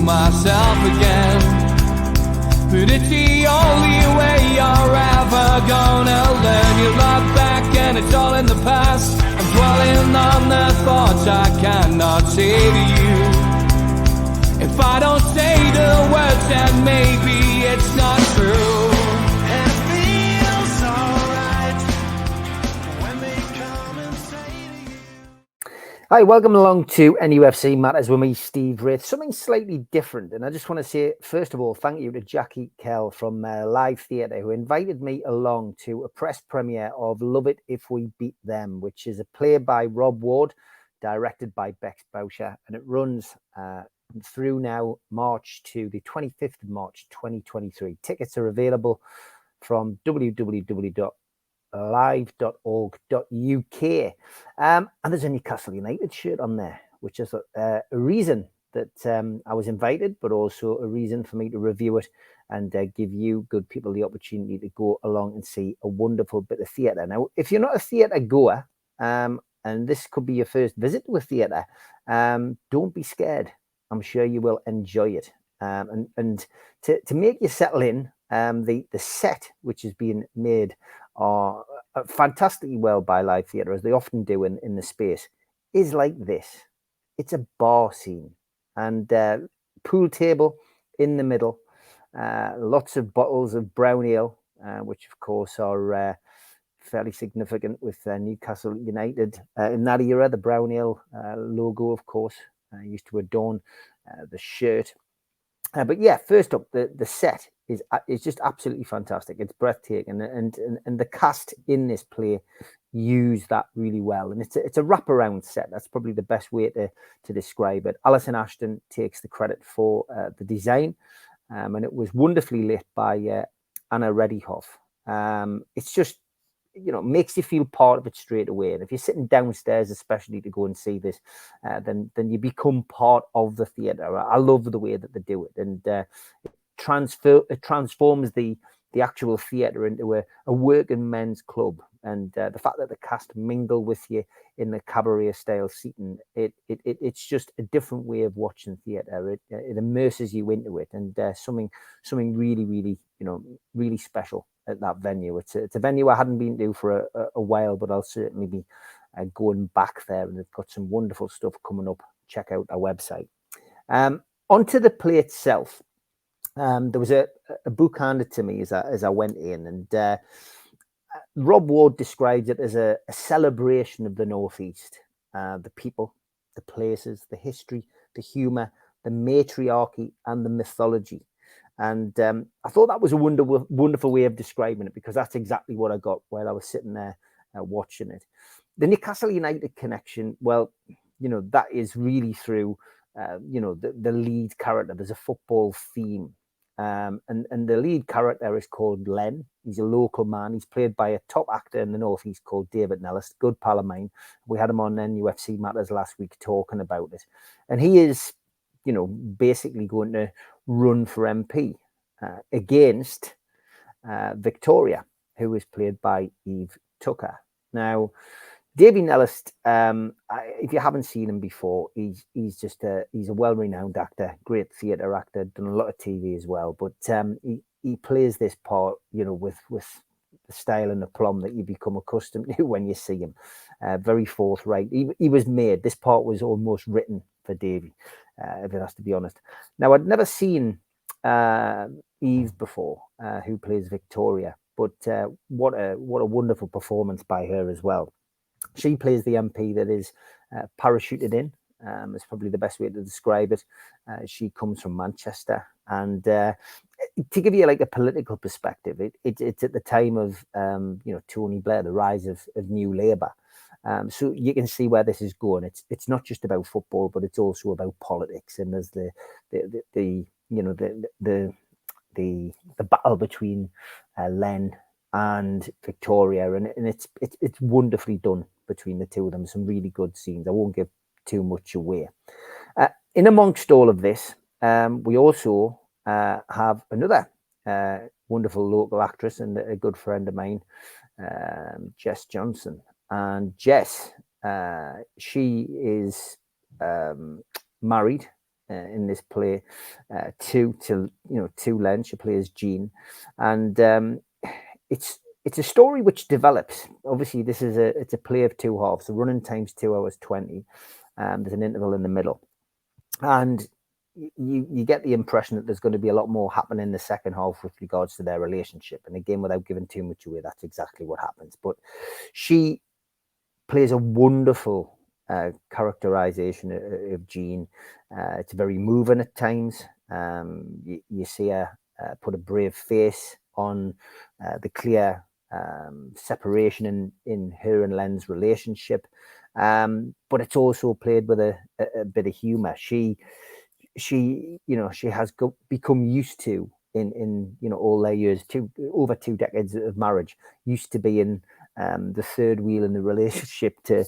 myself again. But it's the only way you're ever gonna learn. You look back and it's all in the past. I'm dwelling on the thoughts I cannot say to you. If I don't say the words, then maybe it's not true. And it feels alright when they come and say to you. Hi, welcome along to NUFC Matters with me, Steve Wraith. Something slightly different, and I just want to say, first of all, thank you to Jackie Kell from Live Theatre, who invited me along to a press premiere of Love It If We Beat Them, which is a play by Rob Ward, directed by Bex Boucher, and it runs through now March to the 25th of March 2023. Tickets are available from www.live.org.uk, and there's a Newcastle United shirt on there, which is a reason that I was invited, but also a reason for me to review it and give you good people the opportunity to go along and see a wonderful bit of theatre. Now, if you're not a theatre goer, and this could be your first visit to a theatre, don't be scared. I'm sure you will enjoy it. And to make you settle in, the set which is being made are fantastically well by Live Theatre, as they often do in the space, is like this. It's a bar scene and pool table in the middle, lots of bottles of brown ale, which of course are fairly significant with Newcastle United in that era. The brown ale logo, of course, used to adorn the shirt. But yeah, first up, the set is just absolutely fantastic. It's breathtaking, and the cast in this play use that really well. And it's a wraparound set. That's probably the best way to describe it. Alison Ashton takes the credit for the design, and it was wonderfully lit by Anna Reddyhoff. It's just, you know, makes you feel part of it straight away. And if you're sitting downstairs, especially to go and see this, then you become part of the theatre. I love the way that they do it, and it transforms the actual theatre into a working men's club. And the fact that the cast mingle with you in the cabaret style seating, it's just a different way of watching theatre. It immerses you into it, and something really, really, you know, really special at that venue. It's a venue I hadn't been to for a while, but I'll certainly be going back there, and they've got some wonderful stuff coming up. Check out our website. Onto the play itself. There was a book handed to me as I went in, and Rob Ward describes it as a celebration of the Northeast, the people, the places, the history, the humour, the matriarchy, and the mythology. And I thought that was a wonderful way of describing it, because that's exactly what I got while I was sitting there watching it. The Newcastle United connection, well, you know, that is really through, you know, the lead character. There's a football theme. And the lead character is called Len. He's a local man. He's played by a top actor in the Northeast called David Nellis, good pal of mine. We had him on NUFC Matters last week talking about it. And he is, you know, basically going to run for MP against Victoria, who is played by Eve Tucker. Now, David Nellis, if you haven't seen him before, he's a well-renowned actor, great theatre actor, done a lot of TV as well. But he plays this part, you know, with the style and the plum that you become accustomed to when you see him. Very forthright. He was made. This part was almost written for Davy, if it has to be honest. Now, I'd never seen Eve before, who plays Victoria, but what a wonderful performance by her as well. She plays the MP that is parachuted in. Is probably the best way to describe it. She comes from Manchester, and to give you like a political perspective, it's at the time of you know, Tony Blair, the rise of New Labour. So you can see where this is going. It's not just about football, but it's also about politics. And there's the you know, the battle between Len and Victoria, and it's wonderfully done between the two of them. Some really good scenes. I won't give too much away. In amongst all of this, we also have another wonderful local actress and a good friend of mine, Jess Johnson. And Jess, she is married in this play, to Len. She plays Jean, and it's a story which develops. Obviously, it's a play of two halves. The running time's 2 hours 20. There's an interval in the middle, and you get the impression that there's going to be a lot more happening in the second half with regards to their relationship. And again, without giving too much away, that's exactly what happens. But she plays a wonderful characterization of Jean. It's very moving at times. You see her put a brave face on the clear separation in her and Len's relationship. But it's also played with a bit of humor. She has become used to, in all their years, over 2 decades of marriage, used to being the third wheel in the relationship to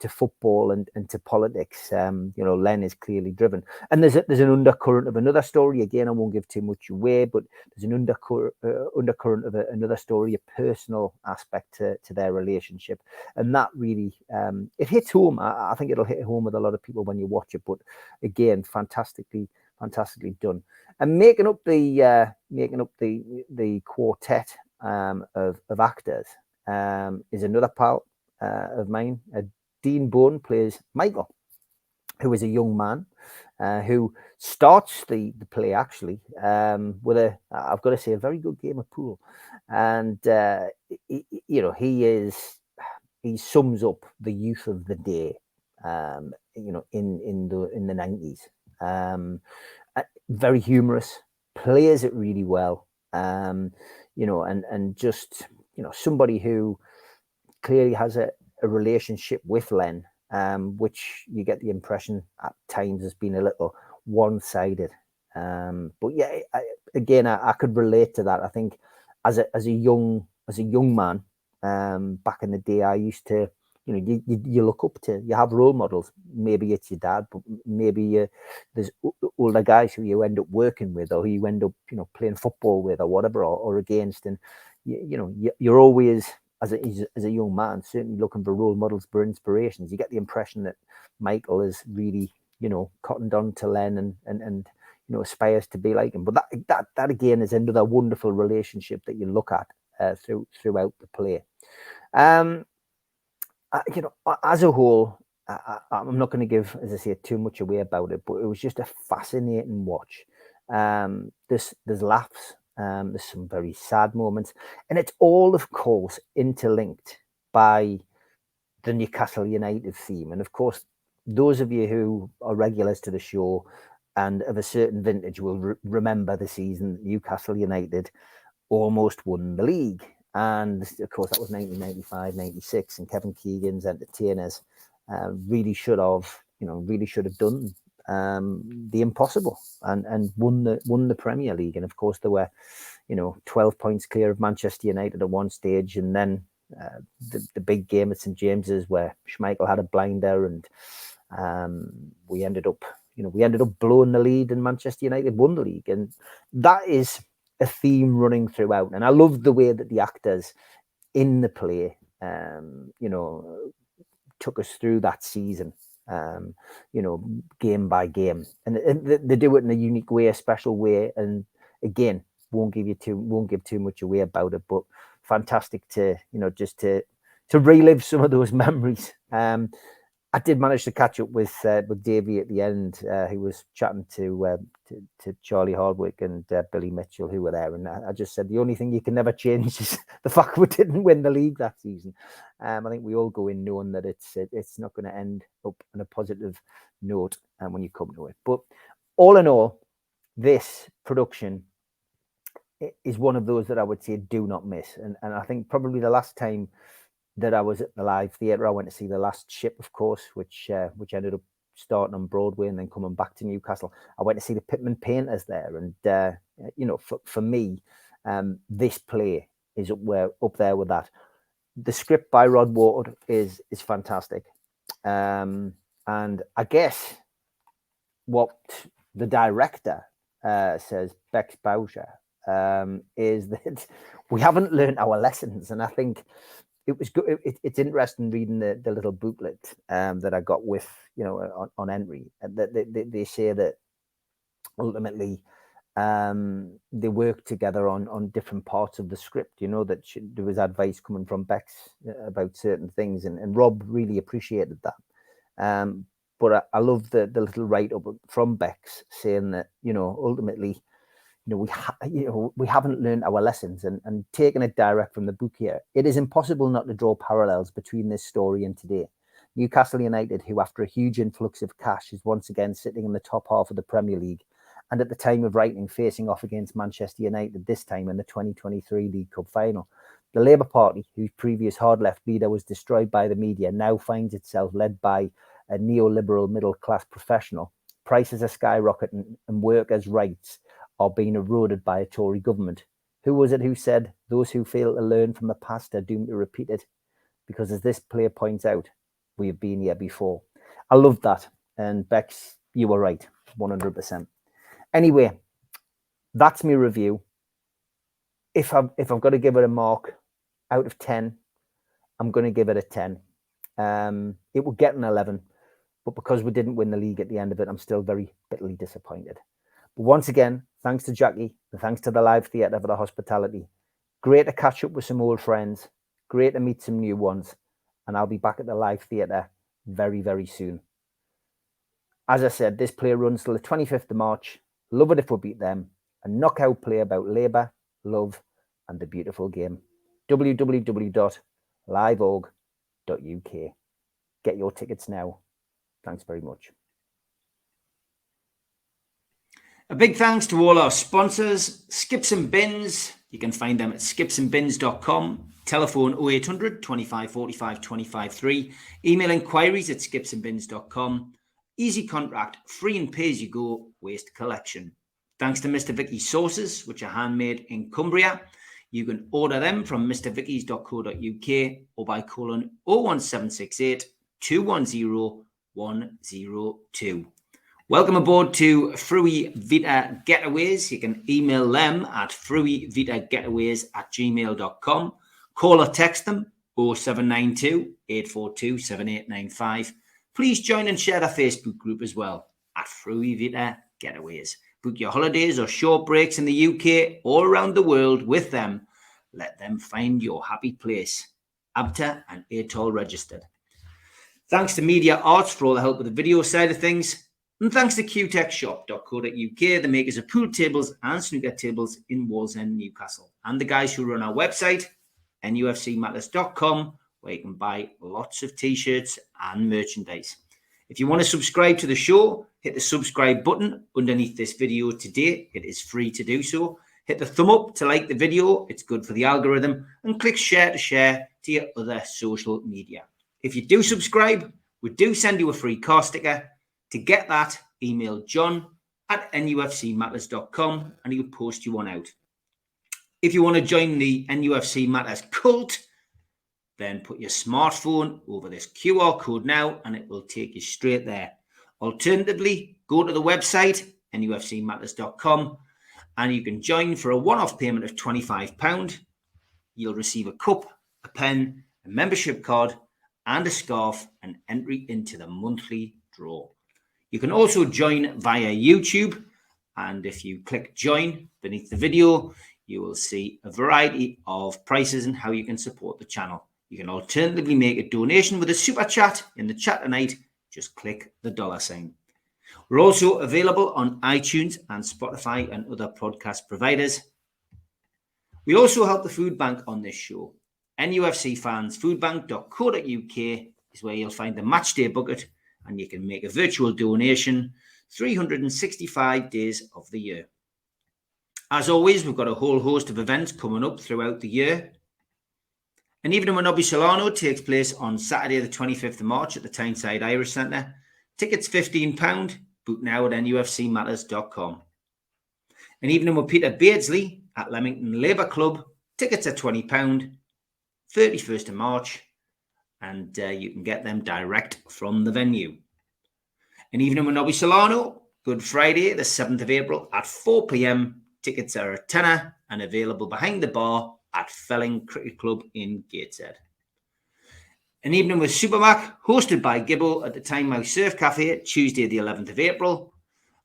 football and to politics. Len is clearly driven, and there's an undercurrent of another story. Again, I won't give too much away, but there's an undercurrent of another story, a personal aspect to their relationship, and that really it hits home. I think it'll hit home with a lot of people when you watch it. But again, fantastically done. And making up the quartet of actors is another pal of mine. Dean Bone plays Michael, who is a young man who starts the play actually with I've got to say, a very good game of pool, and he sums up the youth of the day, in the 90s. Very humorous, plays it really well, and just somebody who clearly has a relationship with Len, which you get the impression at times has been a little one-sided. But yeah, I could relate to that. I think as a young man, back in the day, I used to, you look up to, you have role models. Maybe it's your dad, but maybe there's older guys who you end up working with, or who you end up playing football with, or whatever, or against, and you're always, as a young man, certainly looking for role models, for inspirations. You get the impression that Michael is really cottoned on to Len and aspires to be like him. But that again is another wonderful relationship that you look at throughout the play. As a whole, I'm not going to give, as I say, too much away about it, but it was just a fascinating watch. There's laughs, there's some very sad moments, and it's all, of course, interlinked by the Newcastle United theme. And of course, those of you who are regulars to the show and of a certain vintage will remember the season Newcastle United almost won the league. And of course, that was 1995-96, and Kevin Keegan's entertainers really should have done the impossible and won the Premier League. And of course, there were 12 points clear of Manchester United at one stage, and then the big game at St James's where Schmeichel had a blinder, and we ended up blowing the lead, and Manchester United won the league. And that is a theme running throughout, and I love the way that the actors in the play took us through that season, game by game, and they do it in a unique way, a special way. And again, won't give too much away about it, but fantastic to just to relive some of those memories. I did manage to catch up with Davey at the end. He was chatting to Charlie Hardwick and Billy Mitchell, who were there, and I just said the only thing you can never change is the fact we didn't win the league that season. I think we all go in knowing that it's not going to end up on a positive note when you come to it. But all in all, this production is one of those that I would say do not miss. And I think probably the last time that I was at the live theatre, I went to see The Last Ship, of course, which ended up starting on Broadway and then coming back to Newcastle. I went to see the Pitman Painters there, and for me, this play is up there with that. The script by Rod Ward is fantastic, and I guess what the director says, Bex Boucher, is that we haven't learned our lessons, and I think it was good. It's interesting reading the little booklet that I got with, you know, on entry. That they say that ultimately they work together on different parts of the script. You know, that there was advice coming from Bex about certain things, and Rob really appreciated that. But I love the little write up from Bex saying that, you know, ultimately, you know, we haven't learned our lessons, and taking it direct from the book here, it is impossible not to draw parallels between this story and today. Newcastle United, who after a huge influx of cash is once again sitting in the top half of the Premier League, and at the time of writing facing off against Manchester United, this time in the 2023 League Cup final. The Labour Party, whose previous hard left leader was destroyed by the media, now finds itself led by a neoliberal middle-class professional. Prices are skyrocketing and workers' rights are being eroded by a Tory government. Who was it who said, those who fail to learn from the past are doomed to repeat it? Because as this player points out, we have been here before. I love that. And Bex, you were right, 100%. Anyway, that's my review. If I've got to give it a mark out of 10, I'm going to give it a 10. It would get an 11, but because we didn't win the league at the end of it, I'm still very bitterly disappointed. But once again, thanks to Jackie, and thanks to the Live Theatre for the hospitality. Great to catch up with some old friends. Great to meet some new ones. And I'll be back at the Live Theatre very, very soon. As I said, this play runs till the 25th of March. Love it if we beat them. A knockout play about labour, love, and the beautiful game. www.liveorg.uk. Get your tickets now. Thanks very much. A big thanks to all our sponsors, Skips and Bins. You can find them at skipsandbins.com. Telephone 0800 25 45 25 3. Email inquiries at skipsandbins.com. Easy contract, free and pay as you go, waste collection. Thanks to Mr. Vicky's sauces, which are handmade in Cumbria. You can order them from mrvickys.co.uk or by calling 01768 210 102. Welcome aboard to Fruy Vita Getaways. You can email them at fruivitagetaways@gmail.com. Call or text them 0792 842 7895. Please join and share their Facebook group as well at Fruy Vita Getaways. Book your holidays or short breaks in the UK or around the world with them. Let them find your happy place. ABTA and ATOL registered. Thanks to Media Arts for all the help with the video side of things. And thanks to qtechshop.co.uk, the makers of pool tables and snooker tables in Wallsend, Newcastle. And the guys who run our website, NUFCmatters.com, where you can buy lots of t-shirts and merchandise. If you want to subscribe to the show, hit the subscribe button underneath this video today. It is free to do so. Hit the thumb up to like the video. It's good for the algorithm. And click share to your other social media. If you do subscribe, we do send you a free car sticker. To get that, email john@nufcmatters.com and he'll post you one out. If you want to join the NUFC Matters cult, then put your smartphone over this QR code now and it will take you straight there. Alternatively, go to the website, nufcmatters.com, and you can join for a one-off payment of £25. You'll receive a cup, a pen, a membership card, and a scarf, and entry into the monthly draw. You can also join via YouTube, and if you click join beneath the video, you will see a variety of prices and how you can support the channel. You can alternatively make a donation with a super chat in the chat tonight. Just click the $sign. We're also available on iTunes and Spotify and other podcast providers. We also help the food bank on this show. NUFCfansfoodbank.co.uk is where you'll find the matchday bucket, and you can make a virtual donation 365 days of the year. As always, we've got a whole host of events coming up throughout the year. An evening with Nobby Solano takes place on Saturday the 25th of March at the Tyneside Irish Centre. Tickets £15. Book now at nufcmatters.com. An evening with Peter Beardsley at Leamington Labour Club. Tickets are £20. 31st of March. And you can get them direct from the venue. An evening with Nobby Solano. Good Friday the 7th of April at 4 p.m. Tickets are a tenner and available behind the bar at Felling Cricket Club in Gateshead. An Evening with Supermac, hosted by Gibbo at the Time House Surf Cafe, Tuesday the 11th of April.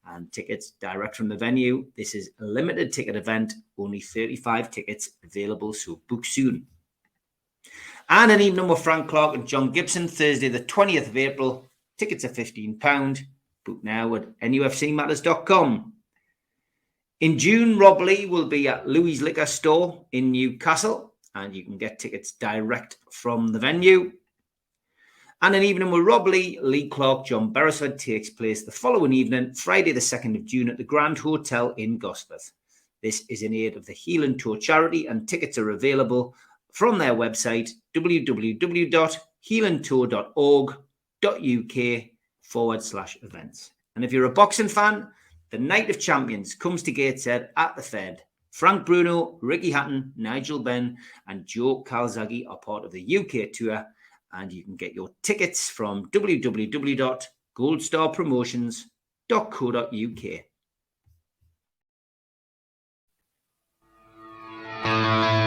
And tickets direct from the venue. This is a limited ticket event, only 35 tickets available, so book soon. And an evening with Frank Clark and John Gibson, Thursday the 20th of April. Tickets are £15. Book now at nufcmatters.com. In June, Rob Lee will be at Louis Liquor Store in Newcastle, and you can get tickets direct from the venue. And an evening with Rob Lee, Lee Clark, John Beresford takes place the following evening, Friday the 2nd of June at the Grand Hotel in Gosforth. This is in aid of the Healing Tour charity, and tickets are available from their website, www.healingtour.org.uk/events. And if you're a boxing fan, the Night of Champions comes to Gateshead at the Fed. Frank Bruno, Ricky Hatton, Nigel Benn and Joe Calzaghe are part of the UK tour, and you can get your tickets from www.goldstarpromotions.co.uk.